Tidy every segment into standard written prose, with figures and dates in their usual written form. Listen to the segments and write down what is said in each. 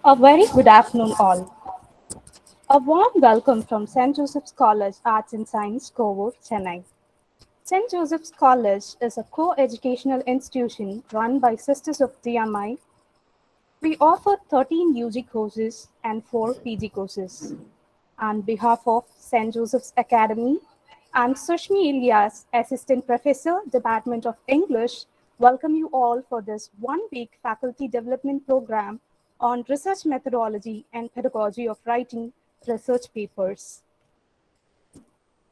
A very good afternoon, all. A warm welcome from St. Joseph's College Arts and Science, Kovur, Chennai. St. Joseph's College is a co-educational institution run by Sisters of DMI. We offer 13 UG courses and 4 PG courses. On behalf of St. Joseph's Academy, I'm Sushmi Ilyas, Assistant Professor, Department of English, welcome you all for this one-week faculty development program on research methodology and pedagogy of writing research papers.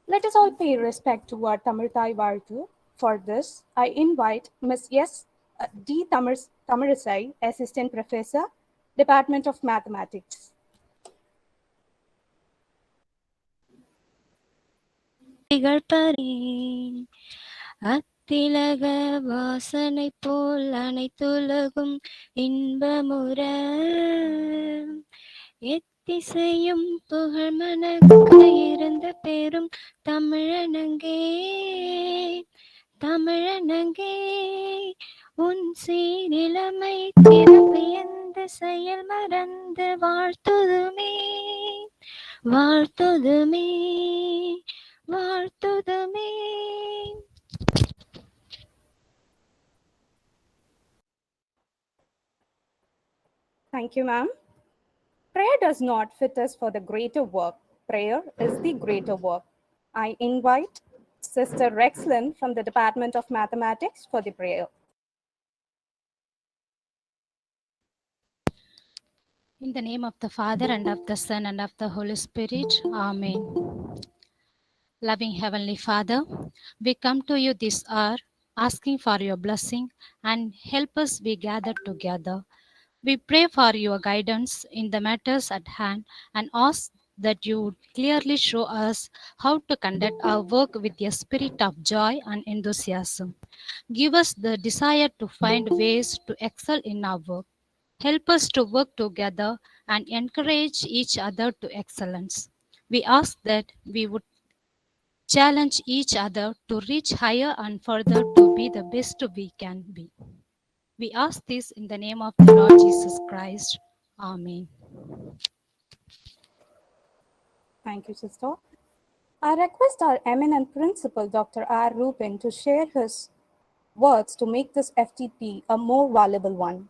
Let us all pay respect to our Tamil Thai Varthu. For this, I invite Ms. S. D. Tamirisai, Assistant Professor, Department of Mathematics. அத்திலக வாசனை போல் அனைத்துலகும் இன்பமுற எத்திசையும் புகழ் மணக்க இருந்த பெரும் தமிழனங்கே தமிழனங்கே உன் சீரிழமை திறப்பியந்த செயல் மறந்து வாழ்த்துதுமே வாழ்த்துதுமே வாழ்த்துதுமே. Thank you, ma'am. Prayer does not fit us for the greater work. Prayer is the greater work. I invite Sister Rexlin from the Department of Mathematics for the prayer. In the name of the Father, and of the Son, and of the Holy Spirit. Amen. Loving Heavenly Father, we come to you this hour asking for your blessing and help us be gathered together. We pray for your guidance in the matters at hand and ask that you would clearly show us how to conduct our work with a spirit of joy and enthusiasm. Give us the desire to find ways to excel in our work. Help us to work together and encourage each other to excellence. We ask that we would challenge each other to reach higher and further to be the best we can be. We ask this in the name of the Lord Jesus Christ. Amen. Thank you, Sister. I request our eminent principal, Dr. R. Rupin, to share his words to make this FTP a more valuable one.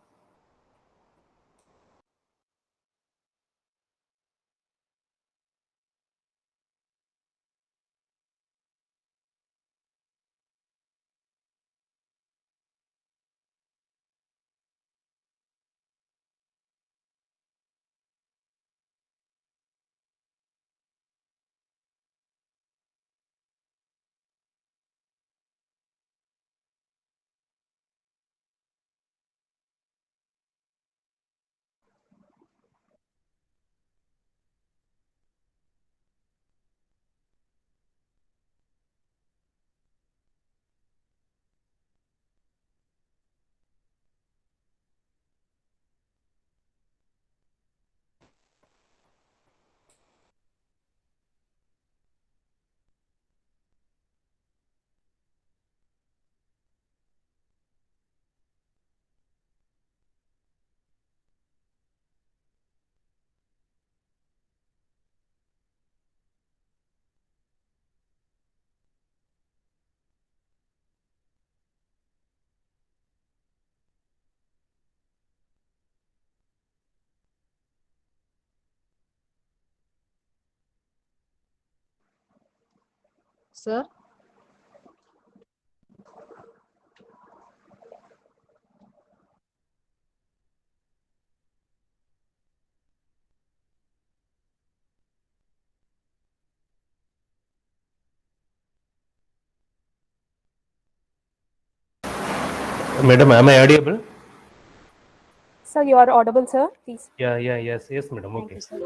Sir? Madam, am I audible? Sir, you are audible, sir. Please. Yes, madam. Thank Okay. you, sir.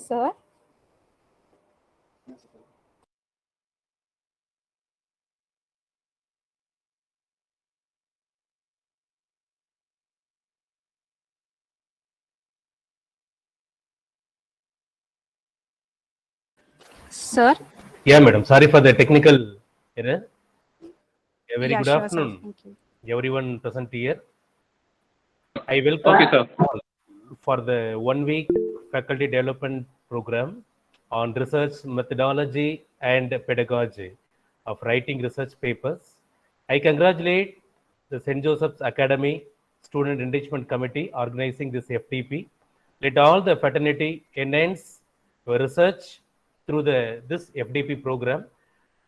Sir? Sir? Yeah, madam. Sorry for the technical error. A very Yeah, good sure, sir. afternoon, Thank you. everyone present here. I welcome Okay, sir. all for the 1 week faculty development program on research methodology and pedagogy of writing research papers. I congratulate the St. Joseph's Academy Student Enrichment Committee organizing this FTP. Let all the fraternity enhance your research through this FDP program.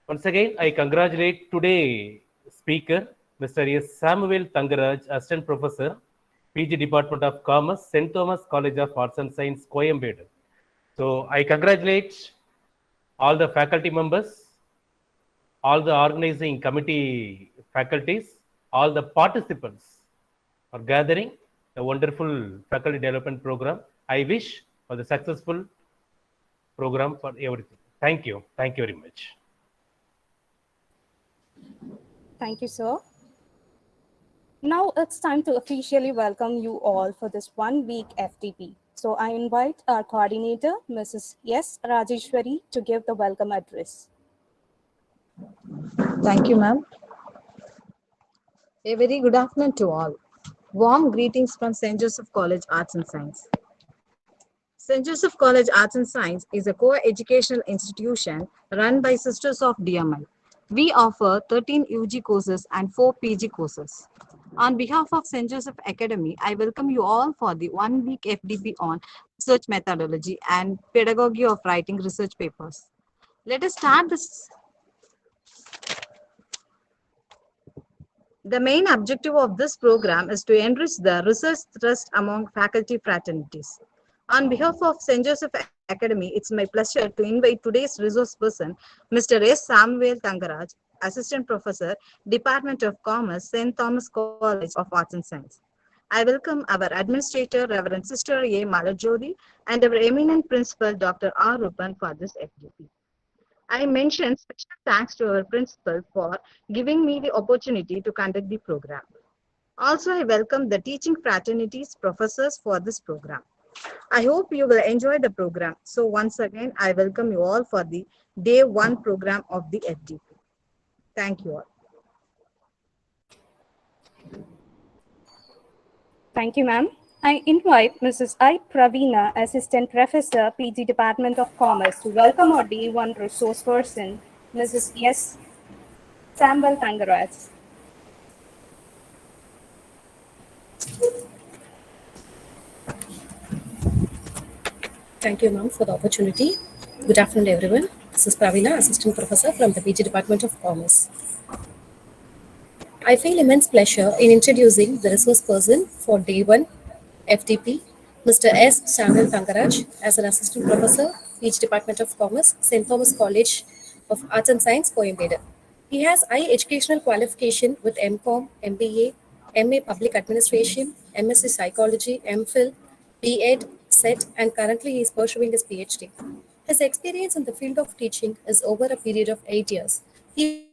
Once again, I congratulate today speaker, Mr. S. Samuel Tangaraj, Assistant Professor, PG Department of Commerce, St. Thomas College of Arts and Science, Coimbatore. So I congratulate all the faculty members, all the organizing committee faculties, all the participants for gathering a wonderful faculty development program. I wish for the successful program for everything. Thank you. Thank you very much. Thank you, sir. Now it's time to officially welcome you all for this 1 week FTP. So I invite our coordinator, Mrs. S. Rajeshwari, to give the welcome address. Thank you, ma'am. A very good afternoon to all. Warm greetings from St. Joseph College Arts and Science. St. Joseph College Arts and Science is a co-educational institution run by Sisters of DMI. We offer 13 UG courses and 4 PG courses. On behalf of St. Joseph Academy, I welcome you all for the 1 week FDP on research methodology and pedagogy of writing research papers. Let us start this. The main objective of this program is to enrich the research thrust among faculty fraternities. On behalf of St. Joseph Academy, it's my pleasure to invite today's resource person, Mr. S. Samuel Tangaraj, Assistant Professor, Department of Commerce, St. Thomas College of Arts and Science. I welcome our Administrator, Reverend Sister A. Malajodi, and our eminent Principal, Dr. R. Rupan, for this FDP. I mention special thanks to our principal for giving me the opportunity to conduct the program. Also, I welcome the teaching fraternities, professors for this program. I hope you will enjoy the program. So once again, I welcome you all for the day 1 program of the FDP. Thank you all. Thank you, ma'am. I invite Mrs. I. Praveena, Assistant Professor, PG Department of Commerce, to welcome our day 1 resource person, Mrs. S. Samuel Tangaraj. Thank you, ma'am, for the opportunity. Good afternoon, everyone. This is Pravina, Assistant Professor from the PG Department of Commerce. I feel immense pleasure in introducing the resource person for day 1 FTP, Mr. S. Samuel Tangaraj, as an Assistant Professor, PG Department of Commerce, St. Thomas College of Arts and Science, Coimbatore. He has high educational qualification with MCom, MBA, MA Public Administration, MSc Psychology, MPhil, B.Ed, SET, and currently he is pursuing his PhD. His experience in the field of teaching is over a period of 8 years. He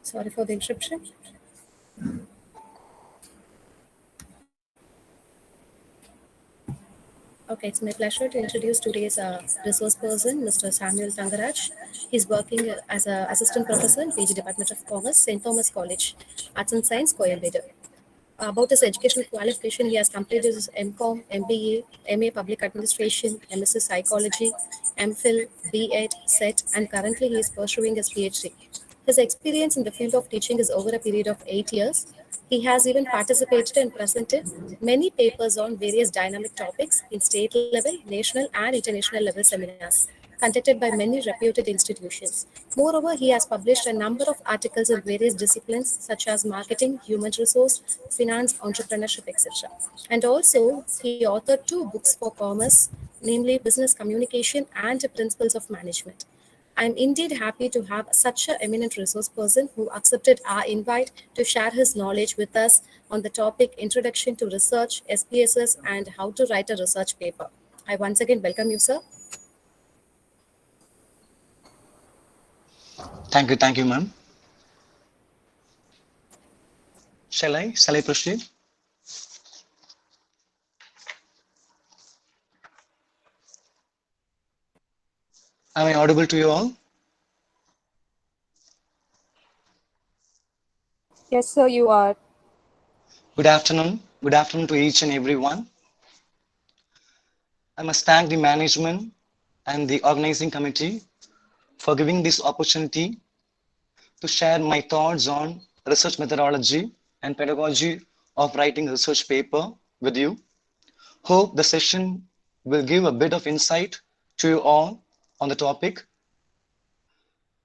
Sorry for the interruption. Okay, it's my pleasure to introduce today's resource person, Mr. Samuel Tangaraj. He's working as an assistant professor in PG Department of Commerce, St. Thomas College, Arts and Science, Coimbatore. About his educational qualification, he has completed his MCom, MBA, MA Public Administration, MSc Psychology, MPhil, B.Ed, SET, and currently he is pursuing his PhD. His experience in the field of teaching is over a period of 8 years. He has even participated and presented many papers on various dynamic topics in state level, national, and international level seminars conducted by many reputed institutions. Moreover, he has published a number of articles in various disciplines such as marketing, human resource, finance, entrepreneurship, etc. And also, he authored 2 books for commerce, namely Business Communication and Principles of Management. I'm indeed happy to have such an eminent resource person who accepted our invite to share his knowledge with us on the topic Introduction to Research, SPSS, and how to write a research paper. I once again welcome you, sir. Thank you, ma'am. Shall I proceed? Am I audible to you all? Yes, sir, you are. Good afternoon. Good afternoon to each and every one. I must thank the management and the organizing committee for giving this opportunity to share my thoughts on research methodology and pedagogy of writing research paper with you. Hope the session will give a bit of insight to you all on the topic.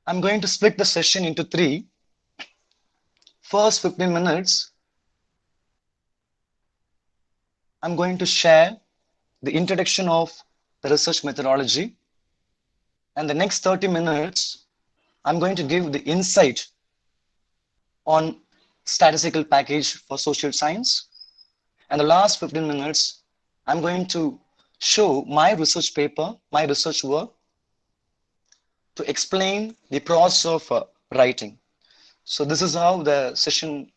I'm going to split the session into 3. First 15 minutes, I'm going to share the introduction of the research methodology. And the next 30 minutes, I'm going to give the insight on statistical package for social science. And the last 15 minutes, I'm going to show my research paper, my research work, to explain the process of writing. So this is how the session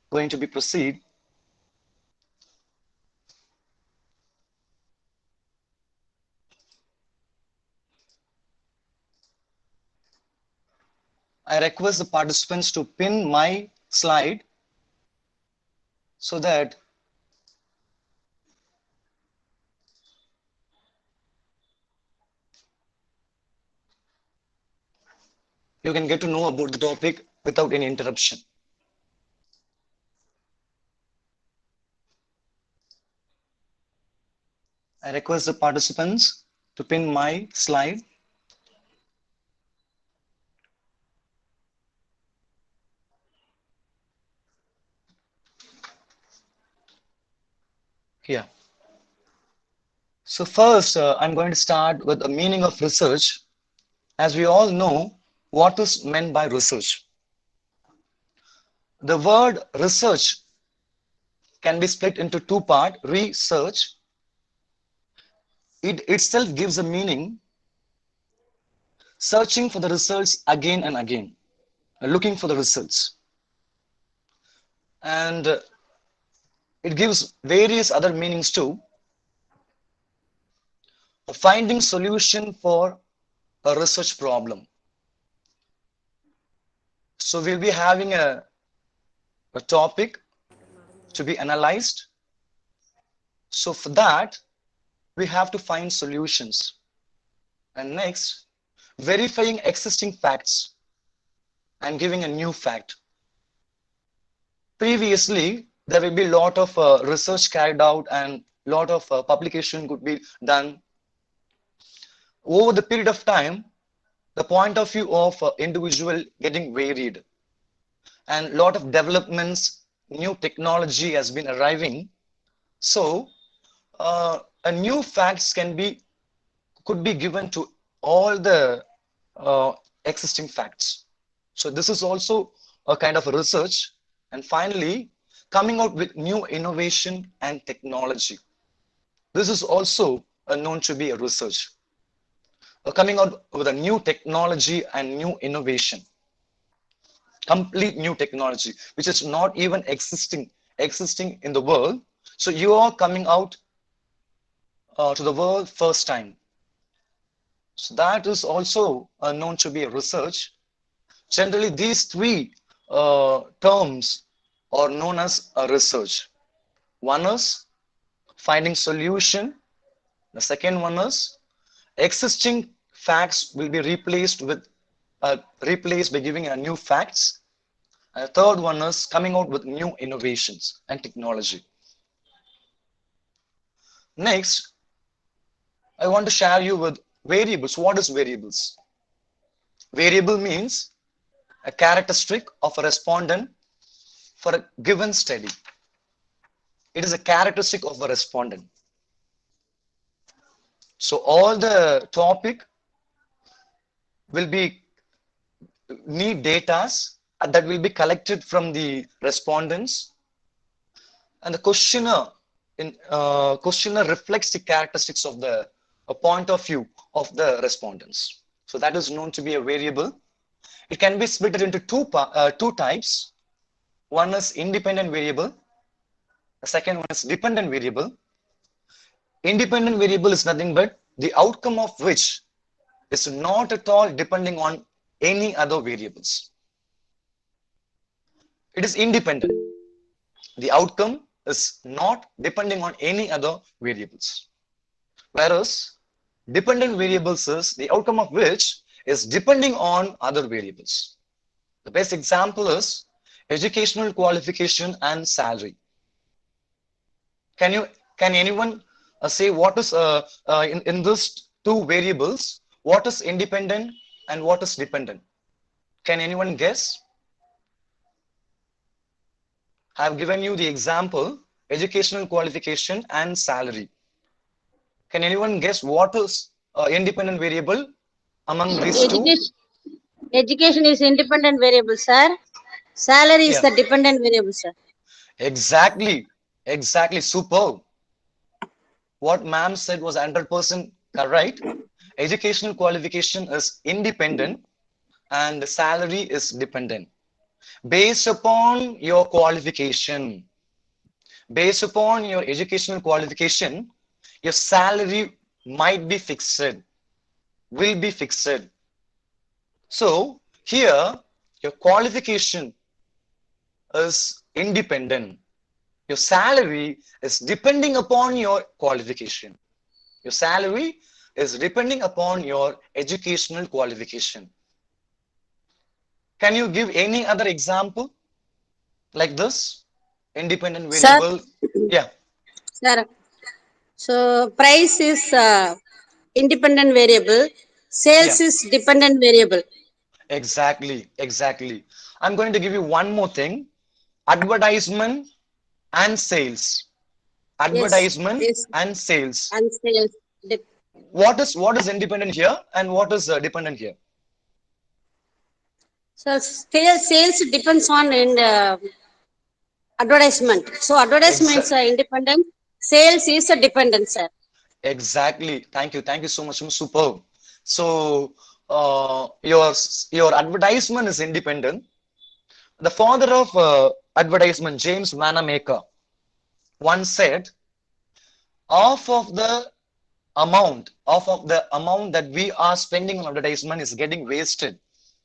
going to be proceed. I request the participants to pin my slide so that you can get to know about the topic without any interruption. I request the participants to pin my slide. Here. So first, I'm going to start with the meaning of research. As we all know, what is meant by research? The word research can be split into 2 parts. Research, it itself gives a meaning, searching for the results again and again, looking for the results. And it gives various other meanings too. Finding solution for a research problem. So we'll be having a topic to be analyzed. So for that, we have to find solutions. And next, verifying existing facts and giving a new fact. Previously, there will be a lot of research carried out and a lot of publication could be done. Over the period of time, the point of view of individual getting varied and a lot of developments, new technology has been arriving. So a new facts could be given to all the existing facts. So this is also a kind of research. And finally, coming out with new innovation and technology. This is also known to be a research. Coming out with a new technology and new innovation. complete new technology, which is not even existing in the world. So you are coming out to the world first time. So that is also known to be a research. Generally, these three terms are known as a research. One is finding solution. The second one is existing facts will be replaced by giving a new facts. And the third one is coming out with new innovations and technology. Next, I want to share you with variables. What is variables? Variable means a characteristic of a respondent for a given study. It is a characteristic of a respondent. So all the topic will be need data that will be collected from the respondents, and the questionnaire reflects the characteristics of the point of view of the respondents. So that is known to be a variable. It can be split into two types. One is independent variable. The second one is dependent variable. Independent variable is nothing but the outcome of which is not at all depending on any other variables. It is independent. The outcome is not depending on any other variables. Whereas dependent variables is the outcome of which is depending on other variables. The best example is educational qualification and salary. Can anyone say what is in these two variables, what is independent and what is dependent? Can anyone guess? I have given you the example, educational qualification and salary. Can anyone guess what is independent variable among these two? Education, education is independent variable, sir. Salary is Yeah, the dependent variable, sir. exactly. Exactly. Superb. What ma'am said was 100% correct. Educational qualification is independent and the salary is dependent. Based upon your qualification, based upon your educational qualification, your salary might be fixed, will be fixed. So here, your qualification is independent. Your salary is depending upon your qualification. Your salary is depending upon your educational qualification. Can you give any other example like this? Independent Sir, variable. Yeah, sir. So price is independent variable. yeah, Sales is dependent variable. exactly. I'm going to give you one more thing. Advertisement and sales. Yes, Advertisement yes, and sales. and sales. Dep- What is independent here and what is dependent here? So sales depends on in advertisement. So advertisement is Exa independent. Sales is a dependent, sir. exactly. Thank you so much. Superb. So your advertisement is independent. The father of advertisement, James Wanamaker, once said, half of the amount that we are spending on advertisement is getting wasted,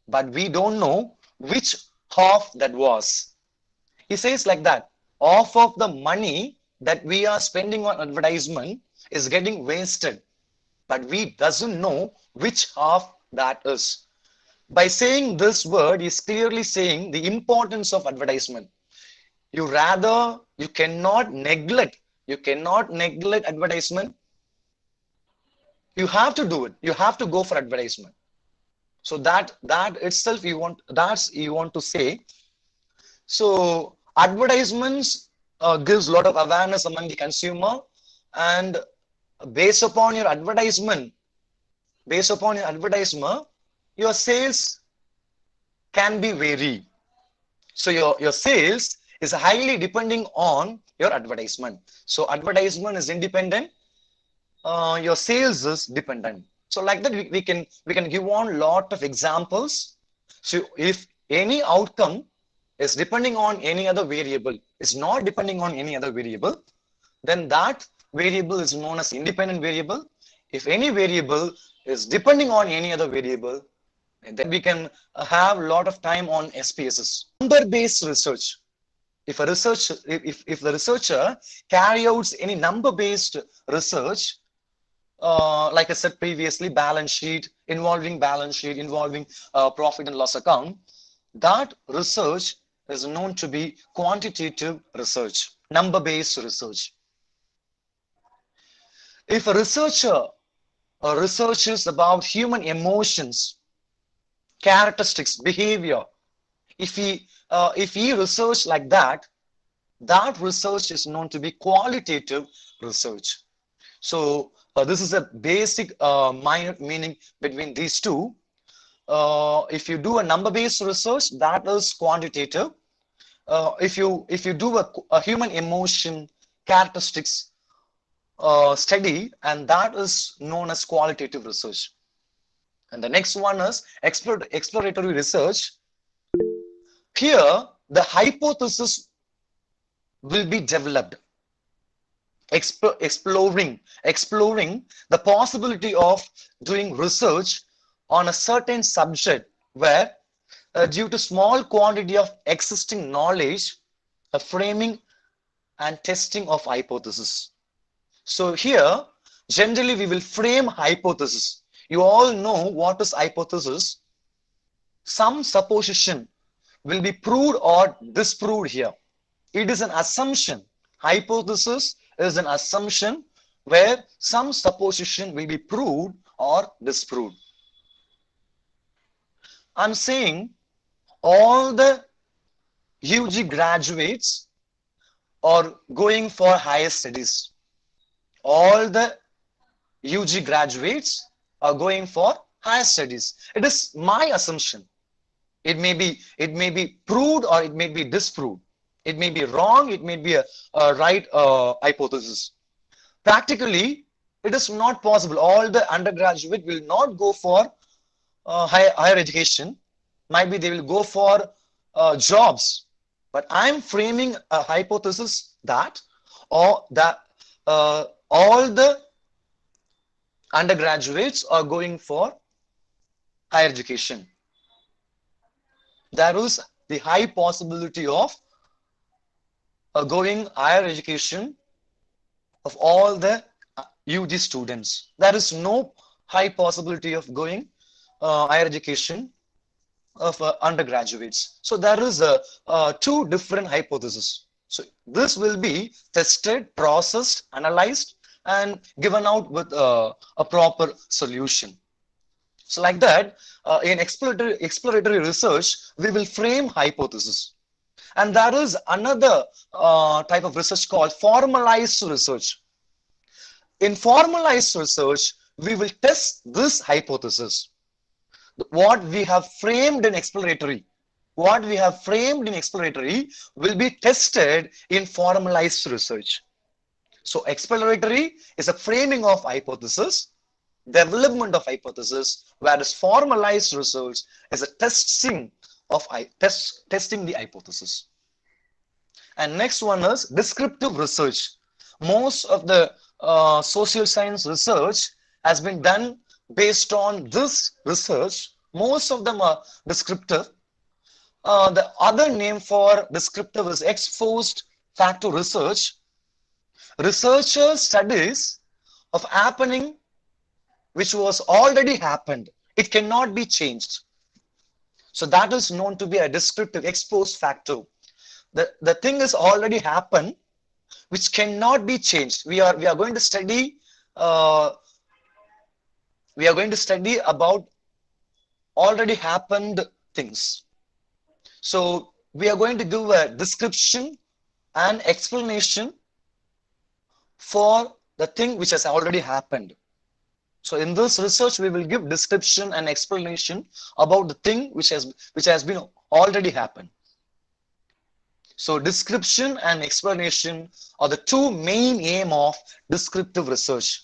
but we don't know which half that was. He says like that, half of the money that we are spending on advertisement is getting wasted, but we doesn't know which half that is. By saying this word, he's clearly saying the importance of advertisement. You cannot neglect advertisement. You have to do it. You have to go for advertisement. So that itself you want to say. So advertisements gives a lot of awareness among the consumer, and based upon your advertisement, your sales can be varied. So your sales is highly depending on your advertisement. So advertisement is independent, your sales is dependent. So like that we can give on lot of examples. So any outcome is depending on any other variable, is not depending on any other variable, then that variable is known as independent variable. If any variable is depending on any other variable, then we can have a lot of time on SPSS. Number-based research. If the researcher carry out any number-based research, like I said previously, balance sheet, involving profit and loss account, that research is known to be quantitative research, number-based research. If a researcher researches about human emotions, characteristics, behavior, if he research like that, that research is known to be qualitative research. So this is a basic minor meaning between these two. If you do a number-based research, that is quantitative. If you do a human emotion characteristics study, and that is known as qualitative research. And the next one is exploratory research. Here, the hypothesis will be developed, exploring the possibility of doing research on a certain subject where, due to small quantity of existing knowledge, a framing and testing of hypothesis. So here, generally we will frame hypothesis. You all know what is hypothesis. Some supposition will be proved or disproved here. It is an assumption. Hypothesis is an assumption where some supposition will be proved or disproved. I'm saying all the UG graduates are going for higher studies. All the UG graduates are going for higher studies. It is my assumption. It may be proved or it may be disproved. It may be wrong. It may be a right hypothesis. Practically, it is not possible. All the undergraduate will not go for higher education. Might be they will go for jobs. But I'm framing a hypothesis that all the undergraduates are going for higher education. There is the high possibility of going higher education of all the UG students. There is no high possibility of going higher education of undergraduates. So there is two different hypotheses. So this will be tested, processed, analyzed, and given out with a proper solution. So like that, in exploratory research, we will frame hypothesis. And there is another type of research called formalized research. In formalized research, we will test this hypothesis. What we have framed in exploratory, will be tested in formalized research. So exploratory is a framing of hypothesis, development of hypothesis, whereas formalized research is a testing the hypothesis. And next one is descriptive research. Most of the social science research has been done based on this research. Most of them are descriptive. The other name for descriptive is ex post facto research. Researcher studies of happening which was already happened. It cannot be changed. So that is known to be a descriptive ex post facto. The thing is already happened, which cannot be changed. We are going to study about already happened things. So we are going to give a description and explanation for the thing which has already happened. So in this research, we will give description and explanation about the thing which has been already happened. So description and explanation are the two main aim of descriptive research.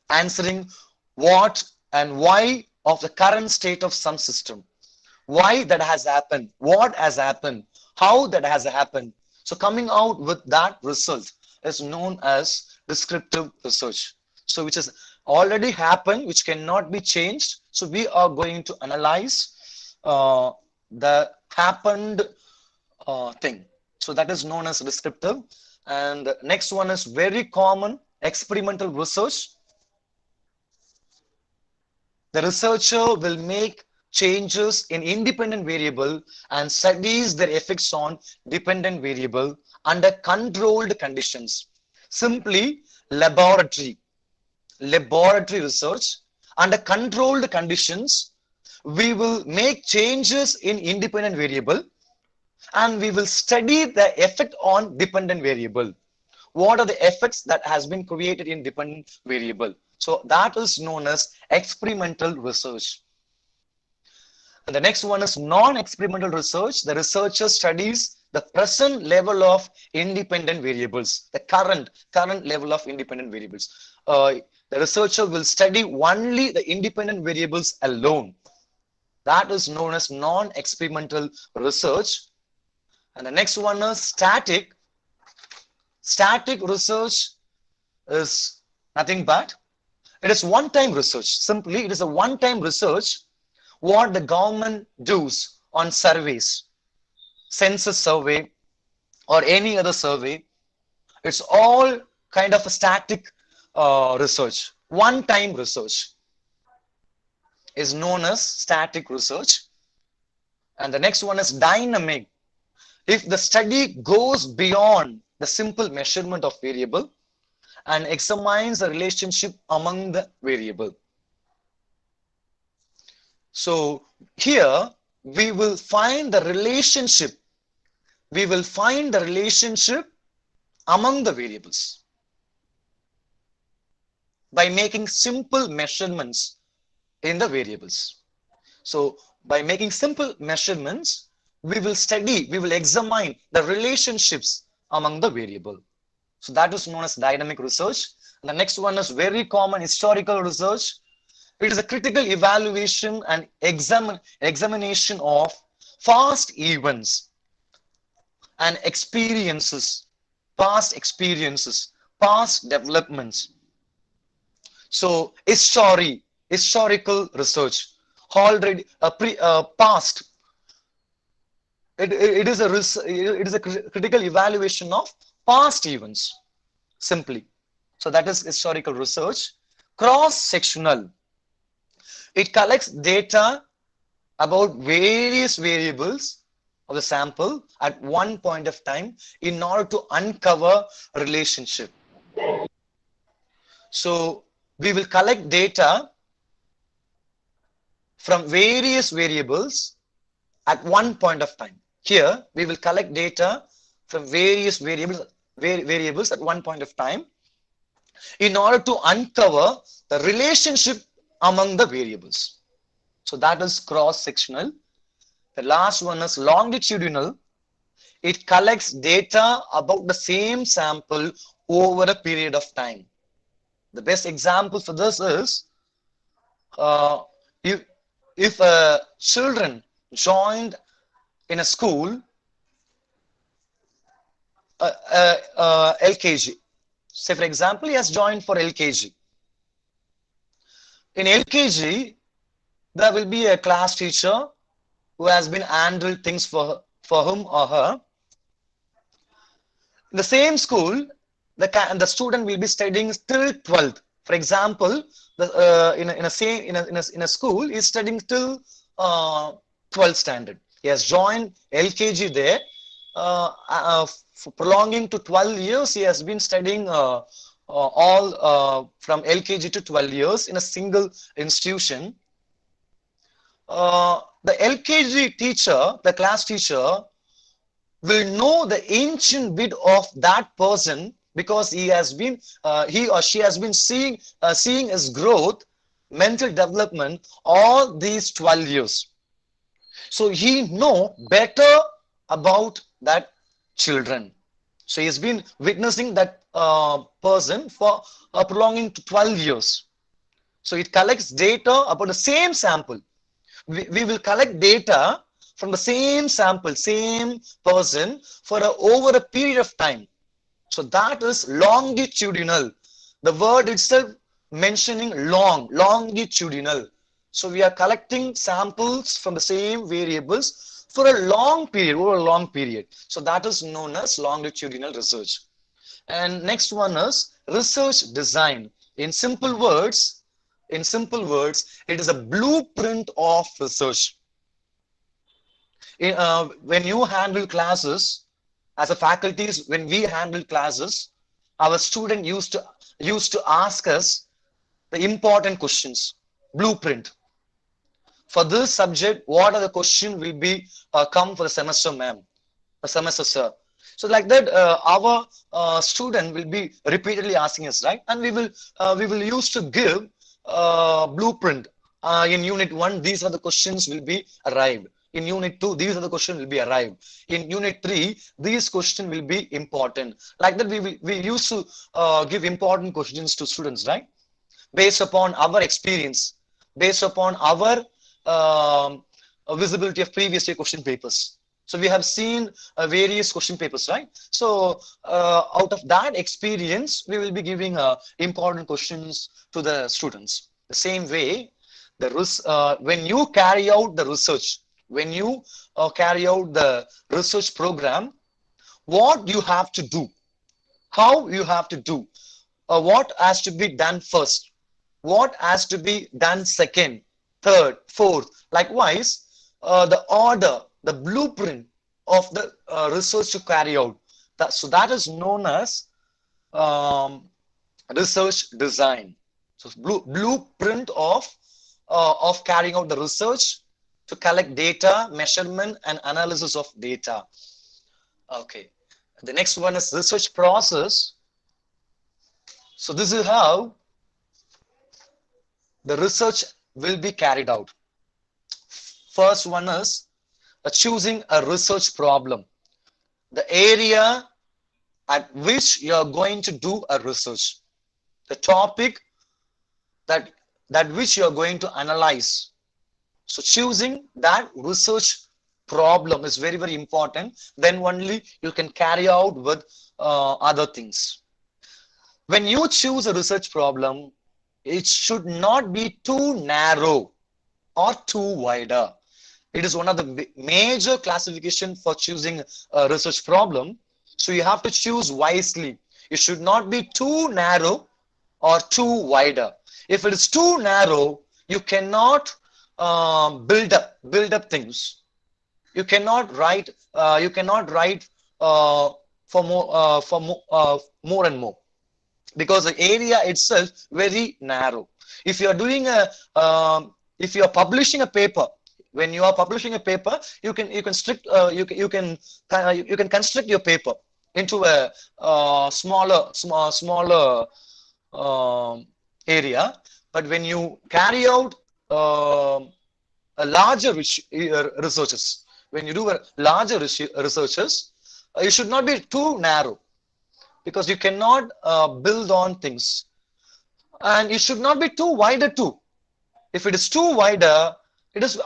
Answering what and why of the current state of some system. why that has happened, what has happened, how that has happened. So coming out with that result is known as descriptive research. So which has already happened, which cannot be changed. So we are going to analyze the happened thing. So that is known as descriptive. And the next one is very common, experimental research. The researcher will make changes in independent variable and studies their effects on dependent variable under controlled conditions. Simply laboratory research under controlled conditions. We will make changes in independent variable and we will study the effect on dependent variable. What are the effects that has been created in dependent variable? So that is known as experimental research. And the next one is non-experimental research. The researcher studies the present level of independent variables, the current level of independent variables. The researcher will study only the independent variables alone. That is known as non-experimental research. And the next one is static. Static research is nothing but it is one-time research. Simply, it is a one-time research what the government does on surveys, census survey or any other survey. It's all kind of a static research. One-time research is known as static research. And the next one is dynamic. If the study goes beyond the simple measurement of variable and examines the relationship among the variable. So here we will find the relationship. We will find the relationship among the variables by making simple measurements in the variables. So by making simple measurements, we will study, we will examine the relationships among the variable. So that is known as dynamic research. And the next one is very common, historical research. It is a critical evaluation and examination of past events and experiences, past developments. So historical research, already past. It is a critical evaluation of past events, simply. So that is historical research. Cross-sectional. It collects data about various variables of the sample at one point of time in order to uncover a relationship. So we will collect data from various variables at one point of time. Here we will collect data from various variables at one point of time in order to uncover the relationship among the variables. So that is cross-sectional. The last one is longitudinal. It collects data about the same sample over a period of time. The best example for this is if children joined in a school, LKG. Say for example, he has joined for LKG. In LKG, there will be a class teacher who has been handled things for him or her. In the same school, the student will be studying till 12th. For example, in a school, he is studying till 12th standard. He has joined LKG there. For prolonging to 12 years, he has been studying all from LKG to 12 years in a single institution. The LKG teacher, the class teacher, will know the ancient bit of that person because he or she has been seeing his growth, mental development all these 12 years. So he know better about that children. So he has been witnessing that person for prolonging to 12 years. So it collects data about the same sample. we will collect data from the same sample, same person for over a period of time. So that is longitudinal. The word itself mentioning longitudinal. So we are collecting samples from the same variables for a long period, over a long period. So that is known as longitudinal research. And next one is research design. In simple words, it is a blueprint of research. When you handle classes, as a faculties, when we handle classes, our student used to ask us the important questions. Blueprint. For this subject, what are the questions will be come for the semester, ma'am? The semester, sir. So like that, our student will be repeatedly asking us, right? And we will use to give blueprint. In unit 1, these are the questions will be arrived. In unit 2, these are the questions will be arrived. In unit 3, these questions will be important. Like that, we used to give important questions to students, right? Based upon our experience, based upon our visibility of previous year question papers. So we have seen various question papers, right? So out of that experience, we will be giving important questions to the students. The same way, when you carry out the research, when you carry out the research program, what you have to do, how you have to do, what has to be done first, what has to be done second, third, fourth. Likewise, the order, the blueprint of the research to carry out. So that is known as research design. So blueprint of carrying out the research to collect data, measurement, and analysis of data. Okay. The next one is research process. So this is how the research will be carried out. First one is choosing a research problem, the area at which you are going to do a research, the topic that which you are going to analyze. So choosing that research problem is very, very important. Then only you can carry out with other things. When you choose a research problem, it should not be too narrow or too wider. It is one of the major classification for choosing a research problem. So you have to choose wisely. It should not be too narrow or too wider. If it is too narrow, you cannot build up things. You cannot write. For more and more, because the area itself very narrow. If you are doing if you are publishing a paper, when you are publishing a paper, you can construct your paper into a smaller area. But when you carry out a larger researches, when you do a larger researches, you should not be too narrow, because you cannot build on things, and it should not be too wider too. If it is too wider, it is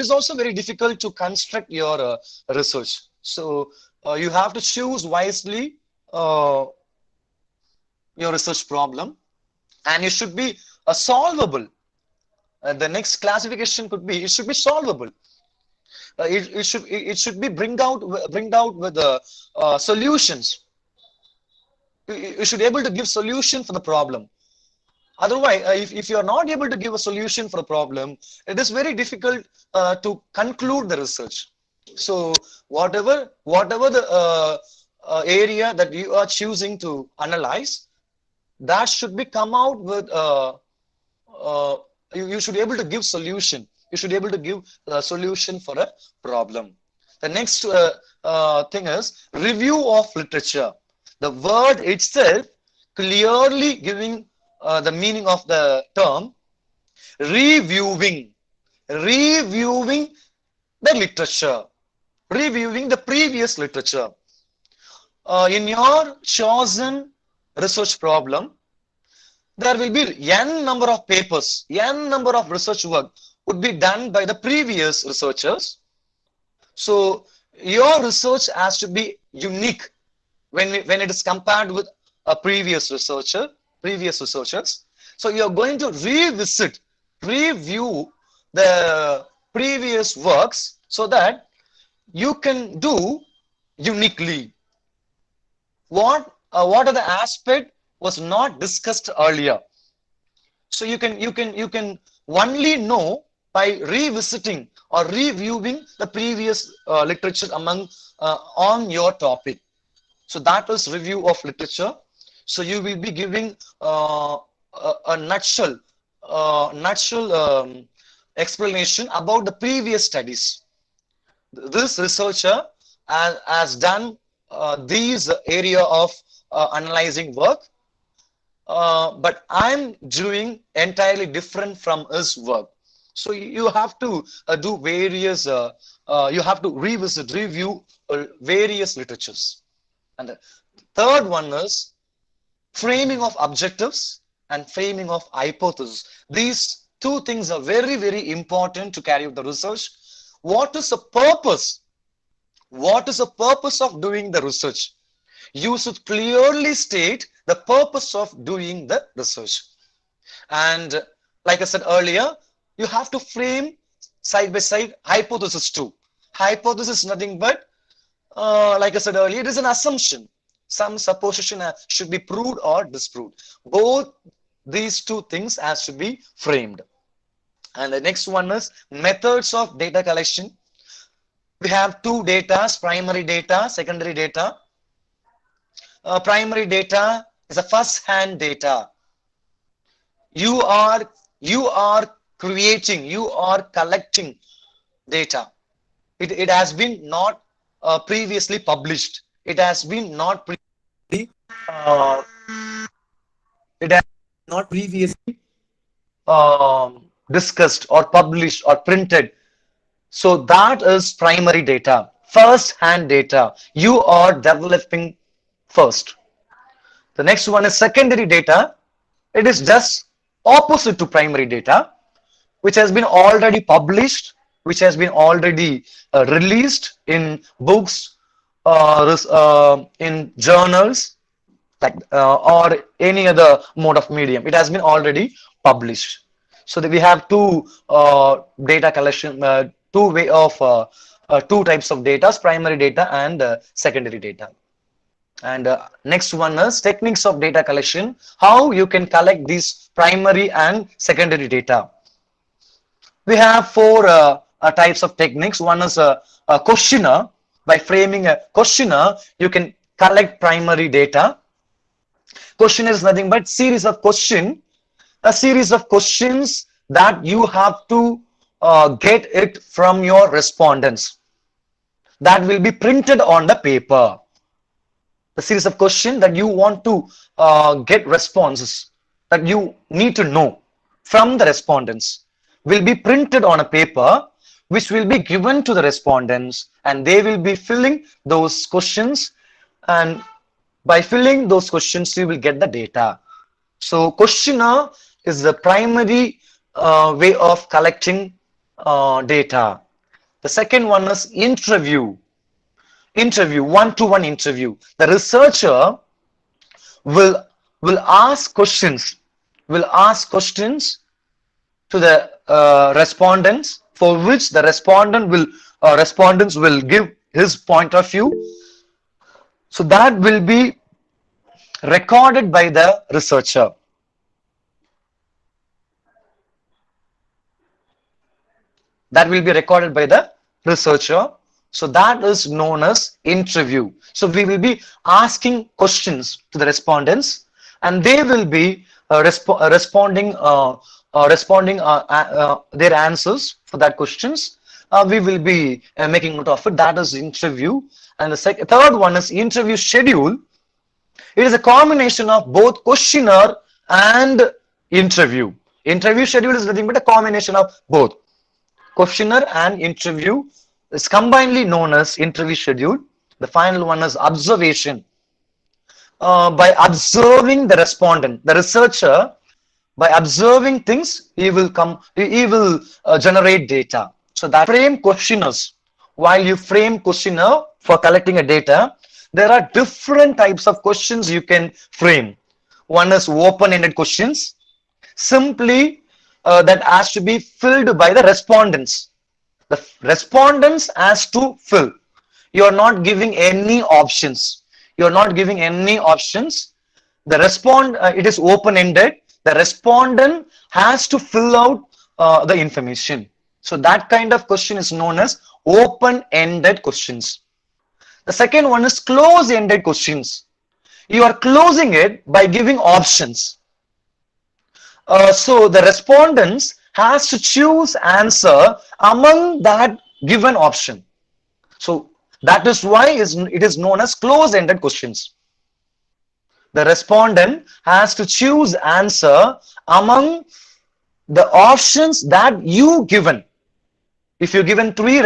also very difficult to construct your research. So you have to choose wisely your research problem, and it should be solvable. The next classification could be, it should be solvable. It should be bring out with solutions. You should be able to give solution for the problem. Otherwise, if you are not able to give a solution for a problem, it is very difficult to conclude the research. So whatever the area that you are choosing to analyze, that should be come out with you should be able to give solution. You should be able to give a solution for a problem. The next thing is review of literature. The word itself clearly giving the meaning of the term. Reviewing the literature, reviewing the previous literature. In your chosen research problem, there will be n number of papers, n number of research work. would be done by the previous researchers. So your research has to be unique when it is compared with a previous researchers. So you're going to review the previous works so that you can do uniquely. What are the aspect was not discussed earlier? So you can only know by revisiting or reviewing the previous literature among on your topic. So that is review of literature. So you will be giving a nutshell explanation about the previous studies. This researcher has done these area of analyzing work, but I'm doing entirely different from his work. So you have to do various, you have to review various literatures. And the third one is framing of objectives and framing of hypothesis. These two things are very, very important to carry out the research. What is the purpose? What is the purpose of doing the research? You should clearly state the purpose of doing the research. And like I said earlier, you have to frame side by side hypothesis too. Hypothesis is nothing but, like I said earlier, it is an assumption. Some supposition should be proved or disproved. Both these two things has to be framed. And the next one is methods of data collection. We have two data, primary data, secondary data. Primary data is a first-hand data. You are creating, you are collecting data. It has been not previously published. It has been not previously discussed or published or printed. So that is primary data, first-hand data. You are developing first. The next one is secondary data. It is just opposite to primary data, which has been already published, which has been already released in books, in journals, like or any other mode of medium. It has been already published. So that we have two data collection, two types of data: primary data and secondary data. And next one is techniques of data collection. How you can collect these primary and secondary data. We have four types of techniques. One is a questionnaire. By framing a questionnaire, you can collect primary data. Questionnaire is nothing but a series of questions that you have to get it from your respondents. That will be printed on the paper. The series of questions that you want to get responses that you need to know from the respondents will be printed on a paper, which will be given to the respondents, and they will be filling those questions, and by filling those questions you will get the data. So questionnaire is the primary way of collecting data. The second one is interview, one-to-one interview. The researcher will ask questions to the respondents, for which the respondents will give his point of view. So that will be recorded by the researcher. That will be recorded by the researcher. So that is known as interview. So we will be asking questions to the respondents, and they will be responding their answers for that questions. We will be making note of it. That is interview. And the third one is interview schedule. It is a combination of both questionnaire and interview. Interview schedule is nothing but a combination of both. Questionnaire and interview is combinedly known as interview schedule. The final one is observation. By observing the respondent, the researcher By observing things, he will generate data. So that frame questionnaires. While you frame questionnaire for collecting a data, there are different types of questions you can frame. One is open-ended questions, simply that has to be filled by the respondents. The respondents has to fill. You are not giving any options. You are not giving any options. It is open-ended. The respondent has to fill out the information. So that kind of question is known as open-ended questions. The second one is close-ended questions. You are closing it by giving options. So the respondents has to choose answer among that given option. So that is why it is known as close-ended questions. The respondent has to choose answer among the options that you given. If you given three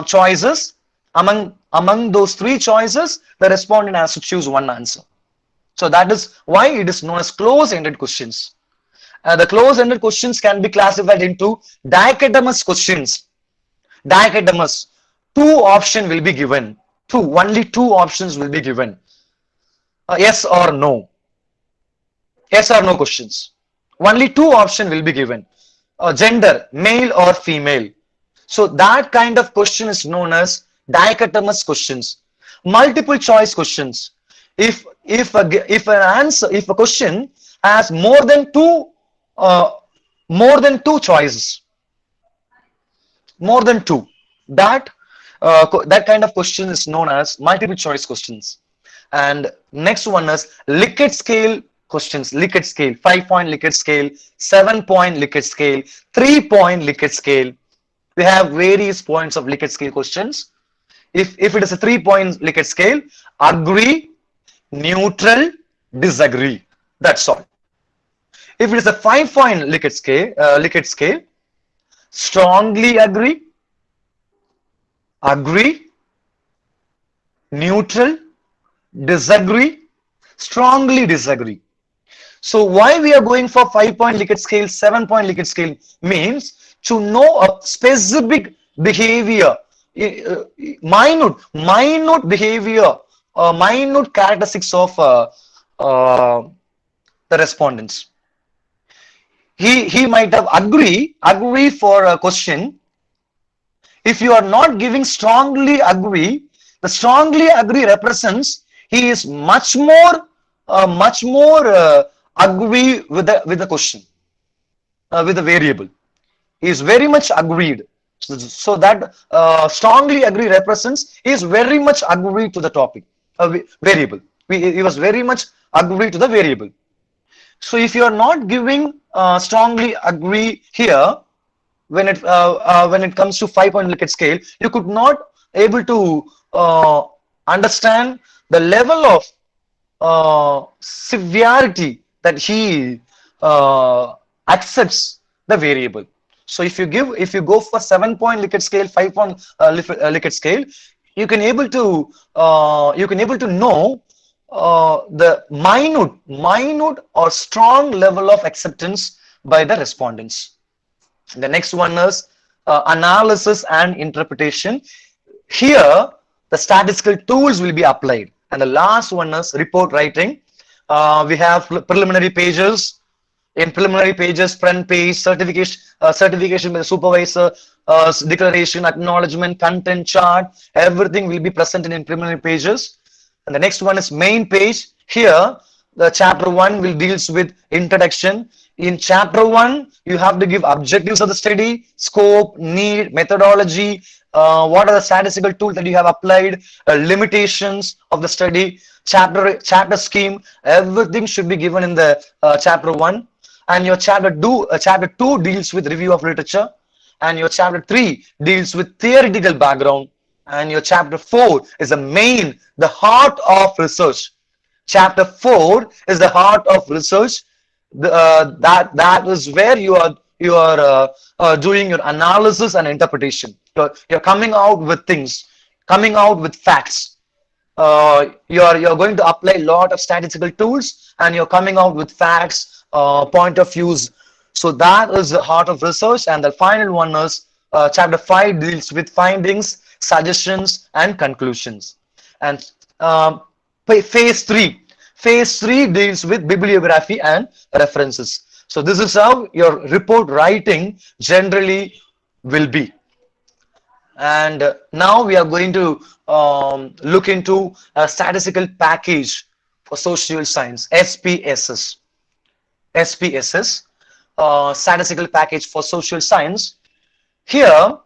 choices, among those three choices, the respondent has to choose one answer. So that is why it is known as close-ended questions. The close-ended questions can be classified into dichotomous questions. Dichotomous, two options will be given. Only two options will be given. Yes or no. Yes or no questions. Only two options will be given. Gender, male or female. So that kind of question is known as dichotomous questions. Multiple choice questions. If a question has more than two choices, more than two, that kind of question is known as multiple choice questions. And next one is Likert scale questions. Likert scale, 5-point Likert scale, 7-point Likert scale, 3-point Likert scale. We have various points of Likert scale questions. If it is a 3-point Likert scale, agree, neutral, disagree. That's all. If it is a 5-point Likert scale, strongly agree, neutral, disagree, strongly disagree. So why we are going for 5-point Likert scale, 7-point Likert scale means to know a specific behavior, minute behavior, minute characteristics of the respondents. He might have agree for a question. If you are not giving strongly agree, the strongly agree represents he is much more agree with the question, with the variable. He is very much agreed. So that strongly agree represents he is very much agreed to the topic, variable. He was very much agreed to the variable. So if you are not giving strongly agree here, when it comes to 5-point Likert scale, you could not able to understand the level of severity that he accepts the variable. So if you go for 7-point Likert scale, 5-point Likert scale, you can able to know the minute or strong level of acceptance by the respondents. The next one is analysis and interpretation. Here the statistical tools will be applied. And the last one is report writing. We have preliminary pages. In preliminary pages, front page, certification by the supervisor, declaration, acknowledgement, content chart, everything will be present in preliminary pages. And the next one is main page. Here, the chapter 1 will deals with introduction. In chapter 1, you have to give objectives of the study, scope, need, methodology, what are the statistical tools that you have applied, limitations of the study, chapter scheme, everything should be given in the chapter 1. And your chapter 2 deals with review of literature, and your chapter 3 deals with theoretical background, and your chapter 4 is the heart of research. Chapter 4 is the heart of research. That is where you are doing your analysis and interpretation. You're coming out with things, coming out with facts. You're going to apply a lot of statistical tools, and you're coming out with facts, point of views. So that is the heart of research. And the final one is chapter 5 deals with findings, suggestions, and conclusions. And phase 3. Phase 3 deals with bibliography and references. So this is how your report writing generally will be. And now we are going to look into a statistical package for social science, SPSS. SPSS, statistical package for social science. Here,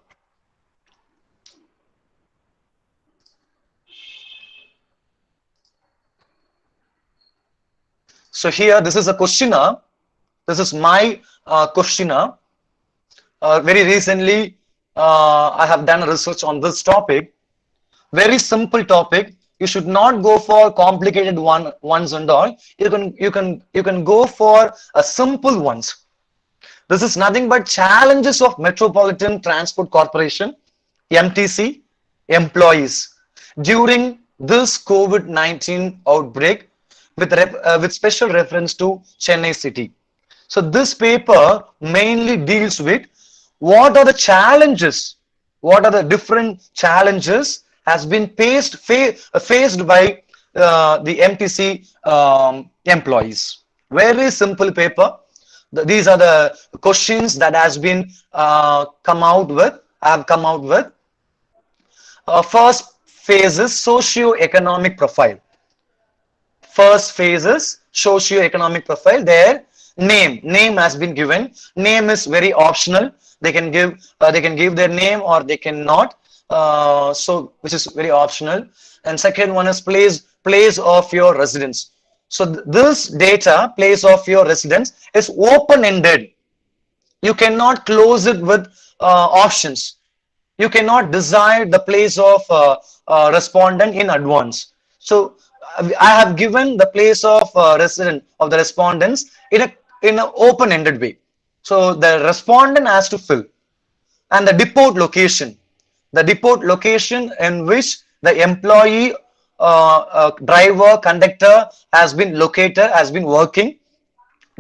this is a questionnaire. This is my questionnaire. Very recently, I have done research on this topic. Very simple topic. You should not go for complicated ones and all. You can go for a simple ones. This is nothing but challenges of Metropolitan Transport Corporation, MTC, employees during this COVID-19 outbreak with special reference to Chennai city. So this paper mainly deals with what are the challenges, what are the different challenges has been faced by the MTC employees. Very simple paper. These are the questions that has been come out with. I have come out with. First phase is socio-economic profile. First phase is socio-economic profile. Their name has been given. Name is very optional. They can give their name or they cannot. So which is very optional. And second one is place of your residence. So this data, place of your residence, is open-ended. You cannot close it with options. You cannot decide the place of respondent in advance. So I have given the place of resident of the respondents in an open-ended way. So the respondent has to fill, and the depot location in which the employee, driver, conductor has been working,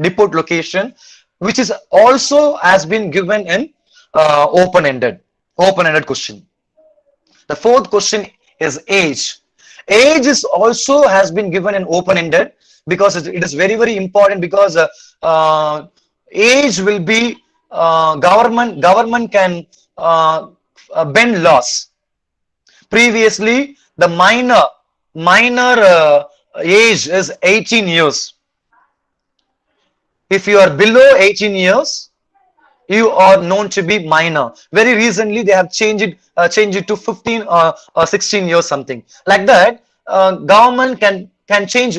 depot location, which is also has been given in open-ended question. The fourth question is age. Age is also has been given in open-ended because it is very, very important, because age will be government can bend laws. Previously, the minor age is 18 years. If you are below 18 years, you are known to be minor. Very recently, they have changed it to 15 or 16 years, something like that. Government can change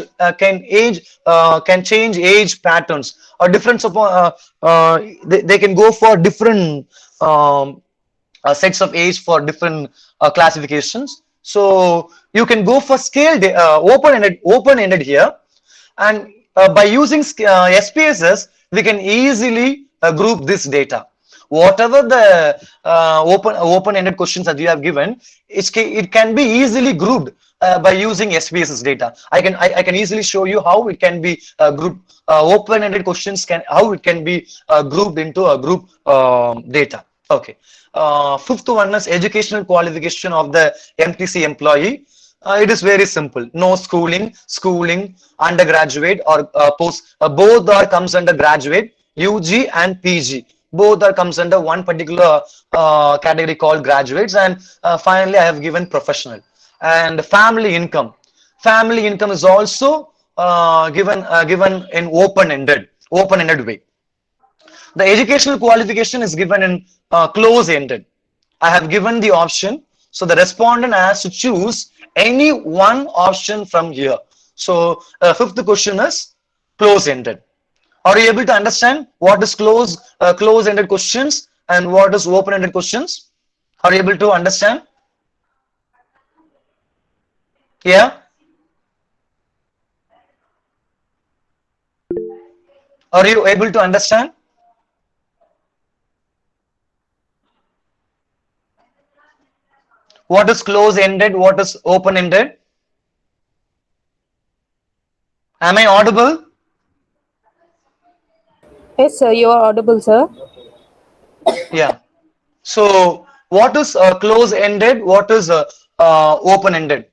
age patterns or difference upon. They can go for different sets of age for different classifications. So you can go for scale open-ended here, and by using SPSS, we can easily group this data. Whatever the open-ended questions that you have given, it can be easily grouped by using SPSS data. I can easily show you how it can be grouped. Open-ended questions how it can be grouped into a group data. Okay. Fifth one is educational qualification of the MTC employee. It is very simple. No schooling, undergraduate or post. Both are comes under graduate, UG and PG. Both are comes under one particular category called graduates. And finally, I have given professional. And family income. Family income is also given in open-ended way. The educational qualification is given in close-ended. I have given the option, so the respondent has to choose any one option from here. So fifth question is close-ended. Are you able to understand what is close-ended questions and what is open-ended questions? Are you able to understand? Yeah? Are you able to understand? What is close-ended? What is open-ended? Am I audible? Yes, sir, you are audible, sir. Yeah. So what is close-ended? What is open-ended?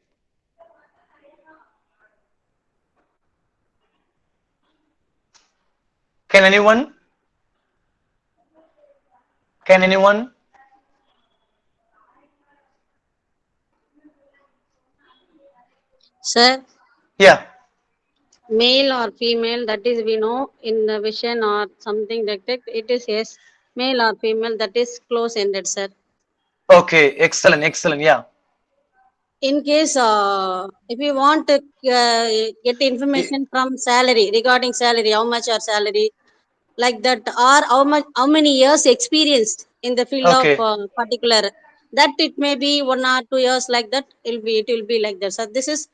Can anyone? Can anyone? Sir, Yeah. male or female, that is we know in the vision or something like that. It is yes, male or female, that is close ended, sir. Okay. Excellent. Excellent. Yeah. In case if you want to get I- information from salary regarding salary, how much are salary, like that, or how many years experienced in the field of Okay. particular, that it may be 1 or 2 years, like that it will be like that. So this is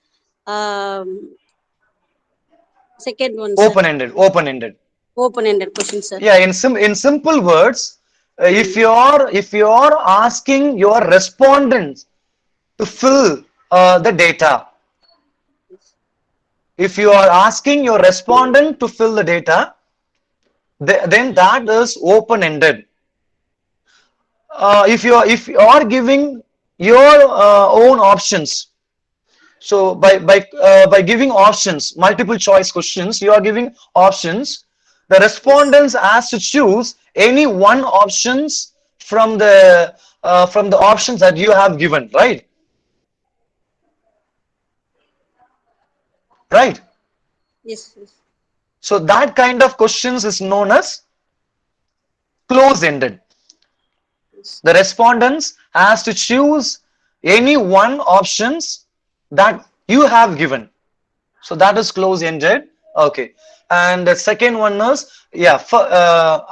um, second one, sir. Open-ended. Open-ended. Open ended question, sir. Yeah. In simple words, Hmm. if you're asking your respondents to fill the data, if you are asking your respondent to fill the data, then that is open-ended. If you are giving your own options, so by giving options, multiple choice questions, you are giving options. The Yes. respondents has to choose any one options from the options that you have given, right? Right. Yes. Yes. So that kind of questions is known as close-ended. Yes. The respondents has to choose any one options that you have given. So that is close-ended. Okay. And the second one is, yeah,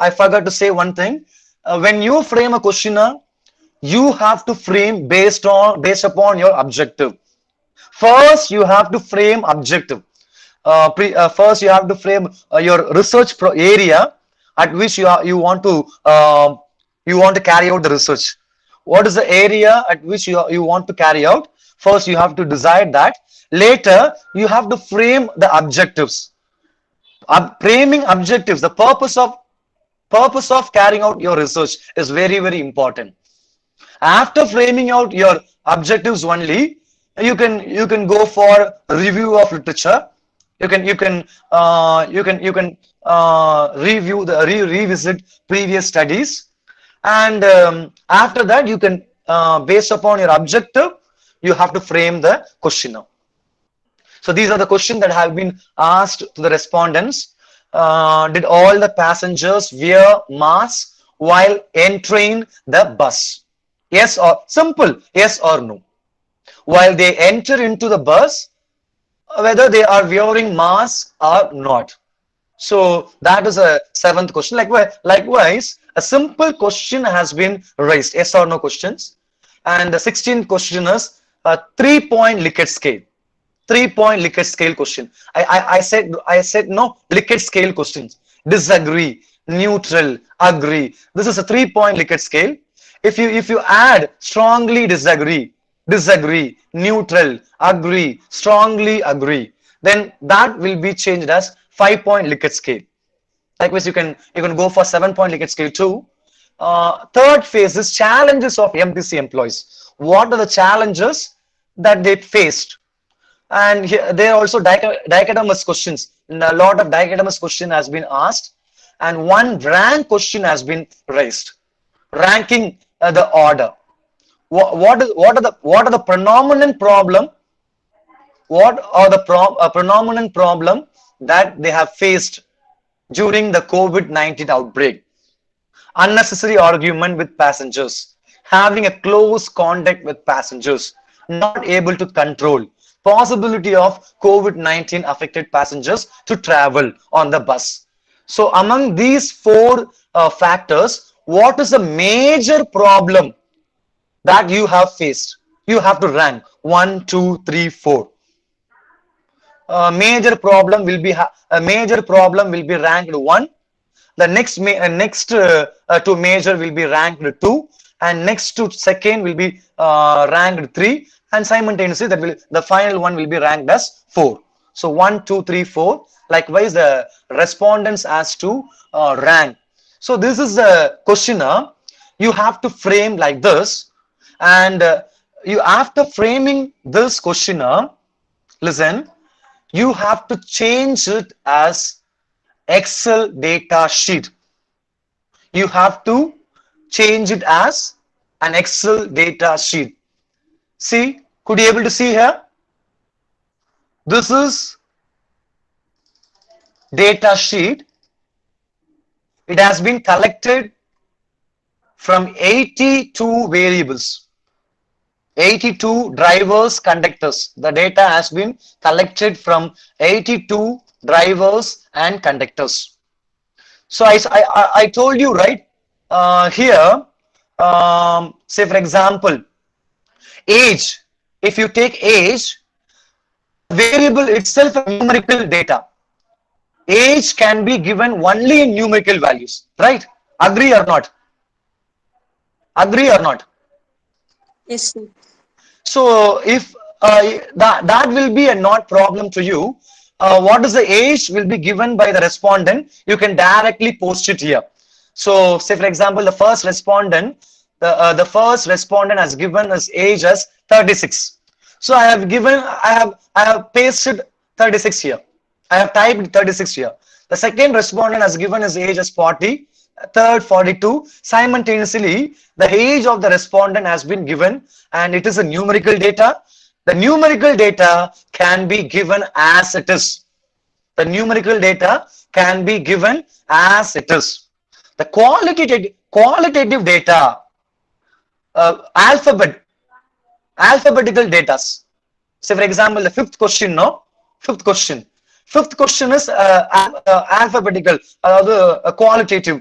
I forgot to say one thing. When you frame a questionnaire, you have to frame based upon your objective. First, you have to frame objective. First, you have to frame your research area at which you want to carry out the research. What is the area at which you want to carry out? First, you have to decide that. Later, you have to frame the objectives. Framing objectives, the purpose of carrying out your research is very important. After framing out your objectives only, you can go for review of literature. You can revisit previous studies, and after that you can based upon your objective, you have to frame the questionnaire. So these are the questions that have been asked to the respondents. Did all the passengers wear masks while entering the bus? Yes or simple, yes or no. While they enter into the bus, whether they are wearing masks or not. So that is a seventh question. Likewise, a simple question has been raised, yes or no questions. And the 16th question is a 3-point Likert scale. 3-point Likert scale question. I said no Likert scale questions. Disagree, neutral, agree. This is a 3-point Likert scale. If you add strongly disagree, neutral, agree, strongly agree, then that will be changed as 5-point Likert scale. Likewise, you can go for 7-point Likert scale too. Third phase is challenges of MPC employees. What are the challenges that they faced? And here, there are also dichotomous questions. A lot of dichotomous question has been asked, and one rank question has been raised, ranking the order. What are the predominant problem? What are the predominant problem that they have faced during the COVID-19 outbreak? Unnecessary argument with passengers, having a close contact with passengers, not able to control, possibility of COVID-19 affected passengers to travel on the bus. So among these four factors, what is the major problem that you have faced? You have to rank 1, 2, 3, 4. A major problem will be ranked 1. The next to major will be ranked 2, and next to second will be ranked 3, and simultaneously the final one will be ranked as 4. So 1, 2, 3, 4. Likewise, the respondents as to rank. So this is a questionnaire. You have to frame like this, and you after framing this questionnaire, listen, you have to change it as Excel data sheet. You have to change it as an Excel data sheet. See, could you able to see here? This is data sheet. It has been collected from 82 variables, 82 drivers, conductors. The data has been collected from 82 drivers and conductors. So I told you, right, here, say for example, age. If you take age, variable itself a numerical data. Age can be given only in numerical values, right? Agree or not? Agree or not? Yes, sir. So if that will be a not problem to you, what is the age will be given by the respondent, you can directly post it here. So say for example, the first respondent has given his age as 36. So I have pasted 36 here. I have typed 36 here. The second respondent has given his age as 40, third 42. Simultaneously, the age of the respondent has been given, and it is a numerical data. The numerical data can be given as it is. The numerical data can be given as it is. The qualitative data, alphabetical data. Say for example, the fifth question, no? Fifth question is alphabetical, qualitative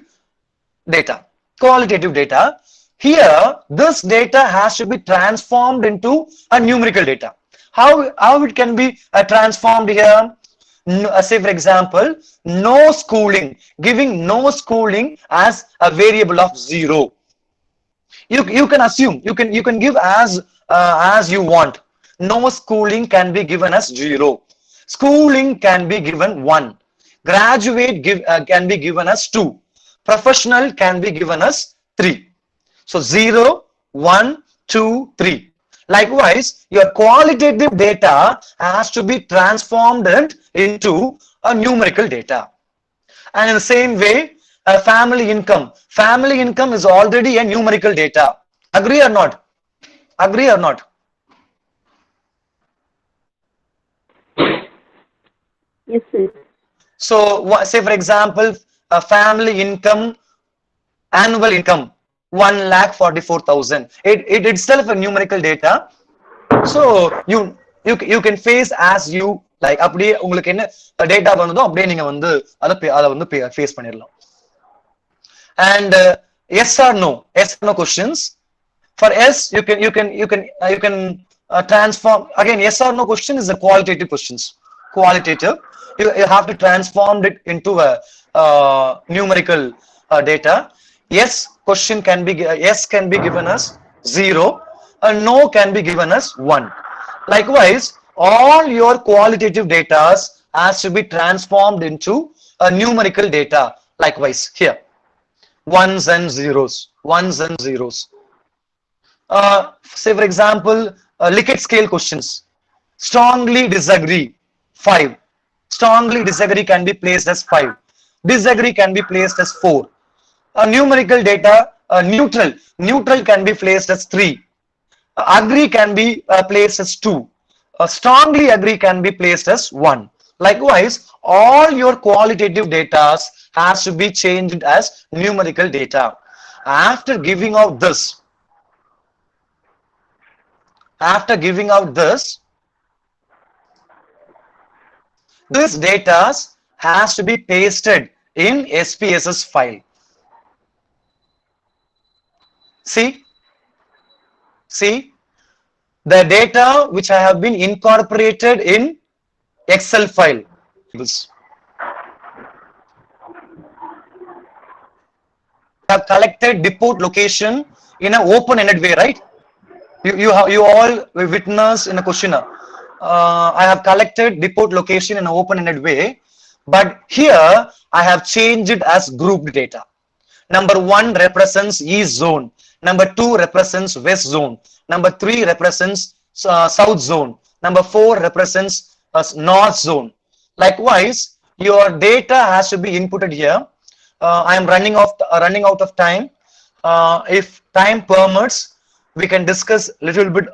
data. Qualitative data. Here, this data has to be transformed into a numerical data. How it can be transformed here? Say for example, no schooling, giving no schooling as a variable of 0. You can assume, you can give as you want. No schooling can be given as 0. Schooling can be given 1. Graduate can be given as 2. Professional can be given as 3. So 0, 1, 2, 3. Likewise, your qualitative data has to be transformed into a numerical data. And in the same way, family income. Family income is already a numerical data. Agree or not? Agree or not? Yes, sir. So, say for example, family income, annual income, 1,44,000. It itself a numerical data. So you can face as you like. அப்படியே உங்களுக்கு என்ன data வந்ததோ அப்படியே நீங்க வந்து அதை வந்து face பண்ணிடலாம். And yes or no questions. For yes, you can transform again. Yes or no question is the qualitative questions. Qualitative, you have to transform it into a numerical data. Yes question can be given as 0, and no can be given as 1. Likewise, all your qualitative data has to be transformed into a numerical data. Likewise here, ones and zeros. Say for example, Likert scale questions. Strongly disagree, 5. Strongly disagree can be placed as 5. Disagree can be placed as 4. Numerical data, neutral can be placed as 3. Agree can be placed as 2. Strongly agree can be placed as 1. Likewise, all your qualitative data has to be changed as numerical data. After giving out this, this data has to be pasted in SPSS file. See the data which I have been incorporated in Excel file. Have collected depot location in an open-ended way, right? You all witnessed in a questionnaire. I have collected report location in an open-ended way, but here I have changed it as grouped data. Number 1 represents East zone. Number 2 represents West zone. Number 3 represents South zone. Number 4 represents North zone. Likewise, your data has to be inputted here. I am running out of time. If time permits, we can discuss a little bit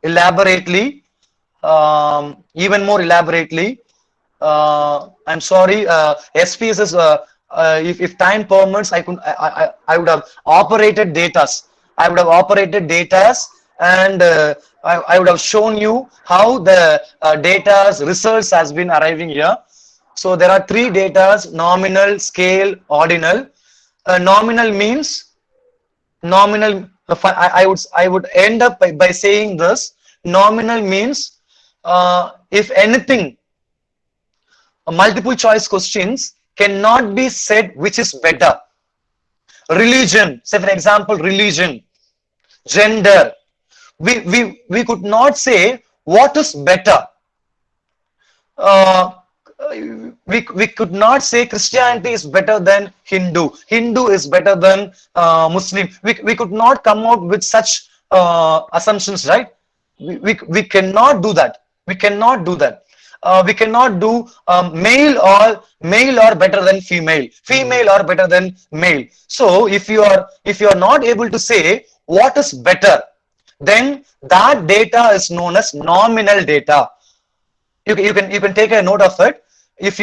elaborately, even more elaborately. I'm sorry, SPSS. If time permits, I would have operated datas. I would have operated datas, and I would have shown you how the data's results has been arriving here. So there are three datas: nominal, scale, ordinal. Nominal means nominal. I would end up by saying this. Nominal means if anything, multiple choice questions cannot be said which is better. Religion, say for example, religion, gender. We could not say what is better. Uh, we could not say Christianity is better than Hindu. Hindu is better than Muslim. We could not come out with such assumptions, right? We cannot do that. We cannot do that. We cannot do male or better than female, female or better than male. So if you are not able to say what is better, then that data is known as nominal data. You can take a note of it. If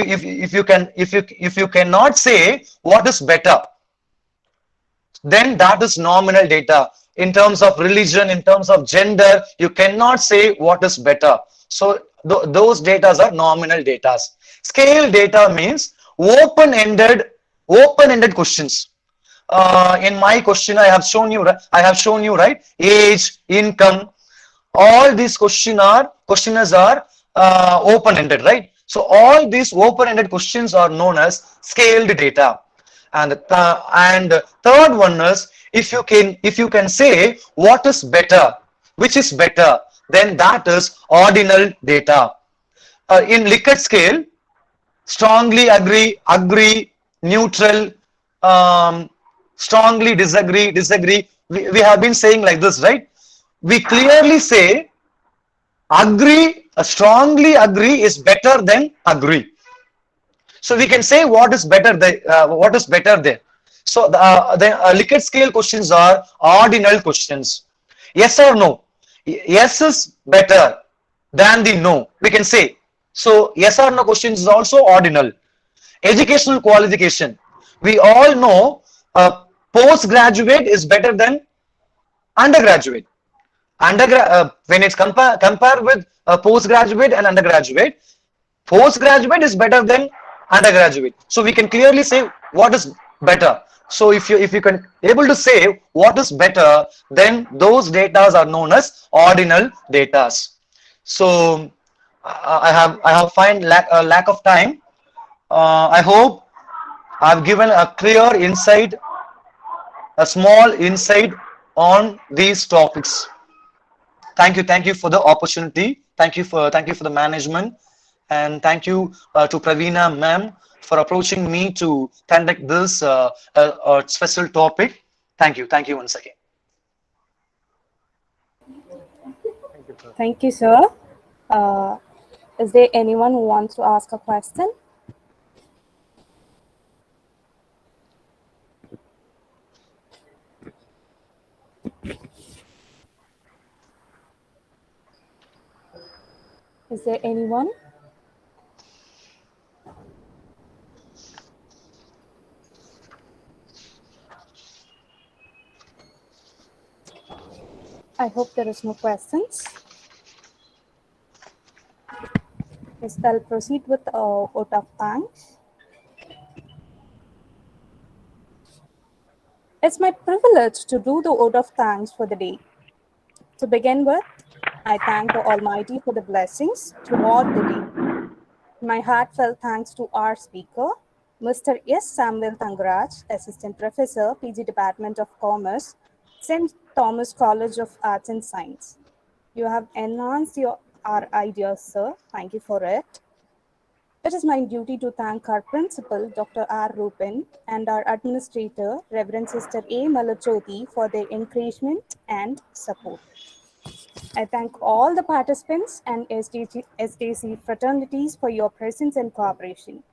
you cannot say what is better, then that is nominal data. In terms of religion, in terms of gender, you cannot say what is better. So those data are nominal data. Scale data means open-ended questions. In my question, I have shown you right, age, income. All these questionnaires are open-ended, right? So all these open-ended questions are known as scaled data. And third one is, if you can say what is better, which is better, then that is ordinal data. In Likert scale, strongly agree, neutral, strongly disagree. We have been saying like this, right? We clearly say strongly agree is better than agree. So we can say what is better there. So the Likert scale questions are ordinal questions. Yes or no? Yes is better than the no. We can say. So yes or no questions is also ordinal. Educational qualification. We all know postgraduate is better than undergraduate. When it's compared with postgraduate and undergraduate, postgraduate is better than undergraduate. So we can clearly say what is better. So if you can able to say what is better, then those data are known as ordinal data. So I have find lack of time. I hope I've given a clear insight, a small insight on these topics. Thank you for the opportunity. Thank you for the management, and thank you to Praveena ma'am for approaching me to conduct this special topic. Thank you once again. Thank you, sir. Uh, is there anyone who wants to ask a question? Is there anyone? I hope there is no questions. Yes, I'll proceed with vote of thanks. It's my privilege to do the vote of thanks for the day. To begin with, I thank the Almighty for the blessings throughout the day. My heartfelt thanks to our speaker, Mr. S. Samuel Thangaraj, Assistant Professor, PG Department of Commerce, St. Thomas College of Arts and Science. You have enhanced your our ideas, sir. Thank you for it. It is my duty to thank our principal, Dr. R. Rupin, and our administrator, Reverend Sister A. Malachoti, for their encouragement and support. I thank all the participants and SDC fraternities for your presence and cooperation.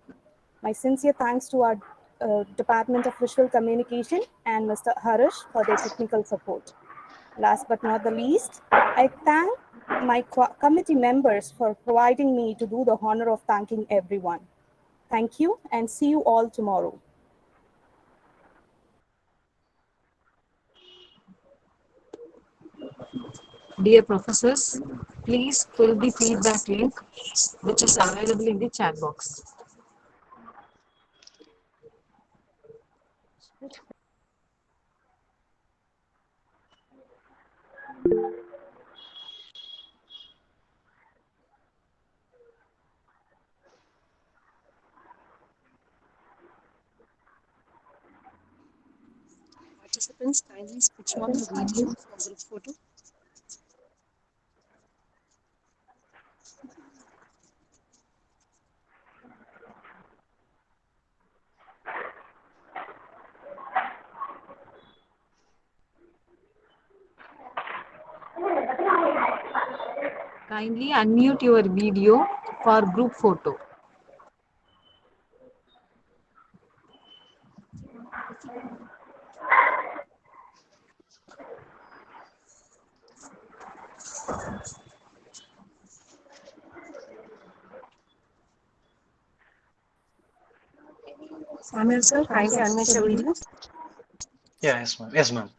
My sincere thanks to our Department of Visual Communication and Mr. Harish for their technical support. Last but not the least, I thank my committee members for providing me to do the honor of thanking everyone. Thank you and see you all tomorrow. Dear professors, please fill the feedback link which is available in the chat box. Participants, kindly switch on the video for group photo. Kindly unmute your video for group photo. Samuel sir, kindly unmute your video. Yeah, yes, ma'am. Yes, ma'am.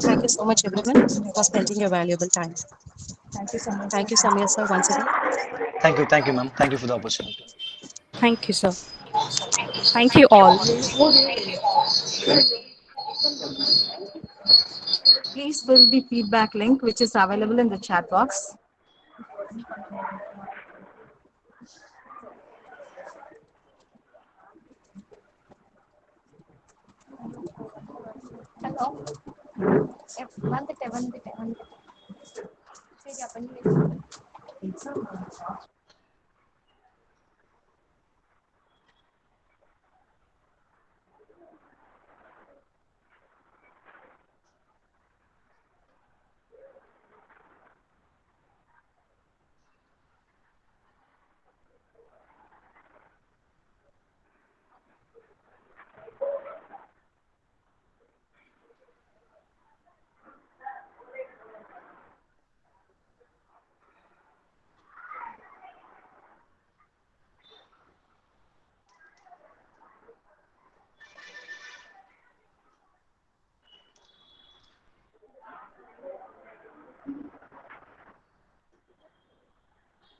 Thank you so much, everyone, for spending your valuable time. Thank you so much. Thank you, Samir sir, once again. Thank you, ma'am. Thank you for the opportunity. Thank you, sir. Thank you all. Please fill the feedback link which is available in the chat box. Hello. One.